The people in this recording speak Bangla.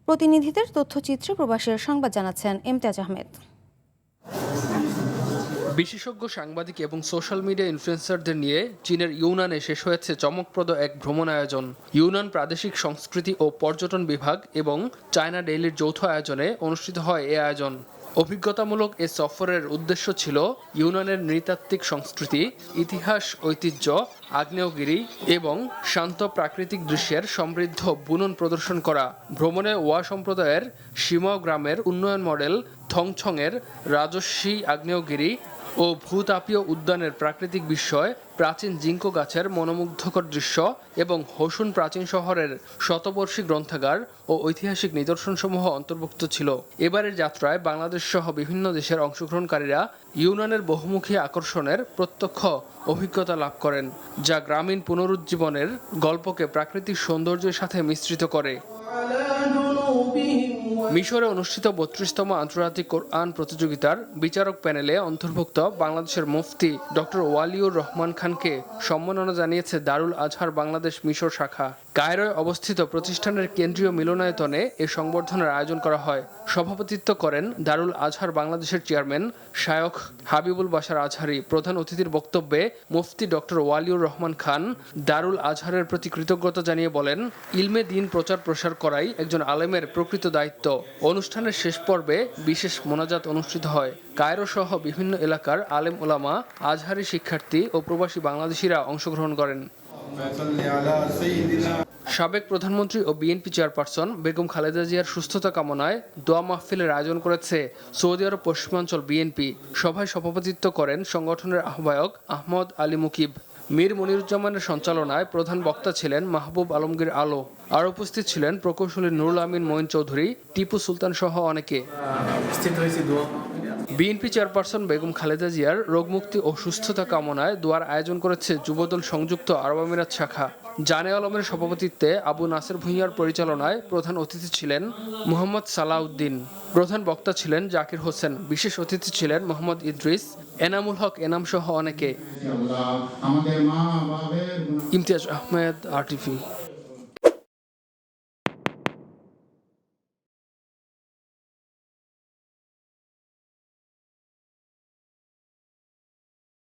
প্রতিনিধিদের তথ্যচিত্রে প্রবাসের সংবাদ জানাচ্ছেন ইমতিয়াজ আহমেদ। বিশেষজ্ঞ সাংবাদিক এবং সোশ্যাল মিডিয়া ইনফ্লুয়েন্সারদের নিয়ে চীনের ইউনানে শেষ হয়েছে চমকপ্রদ এক ভ্রমণ আয়োজন। ইউনান প্রাদেশিক সংস্কৃতি ও পর্যটন বিভাগ এবং চায়না ডেইলির যৌথ আয়োজনে অনুষ্ঠিত হয় এ আয়োজন। অভিজ্ঞতামূলক এ সফরের উদ্দেশ্য ছিল ইউনানের নৃতাত্ত্বিক সংস্কৃতি, ইতিহাস, ঐতিহ্য, আগ্নেয়গিরি এবং শান্ত প্রাকৃতিক দৃশ্যের সমৃদ্ধ বুনন প্রদর্শন করা। ভ্রমণে ওয়া সম্প্রদায়ের শিমাও গ্রামের উন্নয়ন মডেল, থংছংয়ের রাজস্বী আগ্নেয়গিরি ও ভূতাপীয় উদ্যানের প্রাকৃতিক বিস্ময়, প্রাচীন জিঙ্কো গাছের মনোমুগ্ধকর দৃশ্য এবং হোসুন প্রাচীন শহরের শতবর্ষী গ্রন্থাগার ও ঐতিহাসিক নিদর্শনসমূহ অন্তর্ভুক্ত ছিল। এবারের যাত্রায় বাংলাদেশ সহ বিভিন্ন দেশের অংশগ্রহণকারীরা ইউনানের বহুমুখী আকর্ষণের প্রত্যক্ষ অভিজ্ঞতা লাভ করেন, যা গ্রামীণ পুনরুজ্জীবনের গল্পকে প্রাকৃতিক সৌন্দর্যের সাথে মিশ্রিত করে। মিশরে অনুষ্ঠিত ৩২তম আন্তর্জাতিক কোরআন প্রতিযোগিতার বিচারক প্যানেলে অন্তর্ভুক্ত বাংলাদেশের মুফতি ডক্টর ওয়ালিউর রহমান খানকে সম্মাননা জানিয়েছে দারুল আজহার বাংলাদেশ মিশর শাখা। কায়রোয় অবস্থিত প্রতিষ্ঠানের কেন্দ্রীয় মিলনায়তনে এ সংবর্ধনার আয়োজন করা হয়। সভাপতিত্ব করেন দারুল আজহার বাংলাদেশের চেয়ারম্যান শায়খ হাবিবুল বাশার আজহারি। প্রধান অতিথির বক্তব্যে মুফতি ডক্টর ওয়ালিউর রহমান খান দারুল আজহারের প্রতি কৃতজ্ঞতা জানিয়ে বলেন, ইলমে দ্বীন প্রচার প্রসার করাই একজন আলেমের প্রকৃত দায়িত্ব। অনুষ্ঠানের শেষ পর্বে বিশেষ মোনাজাত অনুষ্ঠিত হয়। কায়রো সহ বিভিন্ন এলাকার আলেম ওলামা, আজহারি শিক্ষার্থী ও প্রবাসী বাংলাদেশিরা অংশগ্রহণ করেন। সাবেক প্রধানমন্ত্রী ও বিএনপি চেয়ারপারসন বেগম খালেদা জিয়ার সুস্থতা কামনায় দোয়া মাহফিলের আয়োজন করেছে সৌদি আরব পশ্চিমাঞ্চল বিএনপি। সভায় সভাপতিত্ব করেন সংগঠনের আহ্বায়ক আহমদ আলী মুকিব। মীর মনিরুজ্জামানের সঞ্চালনায় প্রধান বক্তা ছিলেন মাহবুব আলমগীর আলো। আর উপস্থিত ছিলেন প্রকৌশলী নুরুল আমিন মঈন চৌধুরী, টিপু সুলতান সহ অনেকে। বিএনপি চেয়ারপারসন বেগম খালেদা জিয়ার রোগমুক্তি ও সুস্থতা কামনায় দোয়ার আয়োজন করেছে যুবদল সংযুক্ত আরব আমিরাত শাখা। জানে আলমের সভাপতিত্বে আবু নাসের ভূঁইয়ার পরিচালনায় প্রধান অতিথি ছিলেন মোহাম্মদ সালাউদ্দিন। প্রধান বক্তা ছিলেন জাকির হোসেন। বিশেষ অতিথি ছিলেন মোহাম্মদ ইদ্রিস, এনামুল হক এনাম সহ অনেকে। ইমতিয়াজ আহমেদ, RTV।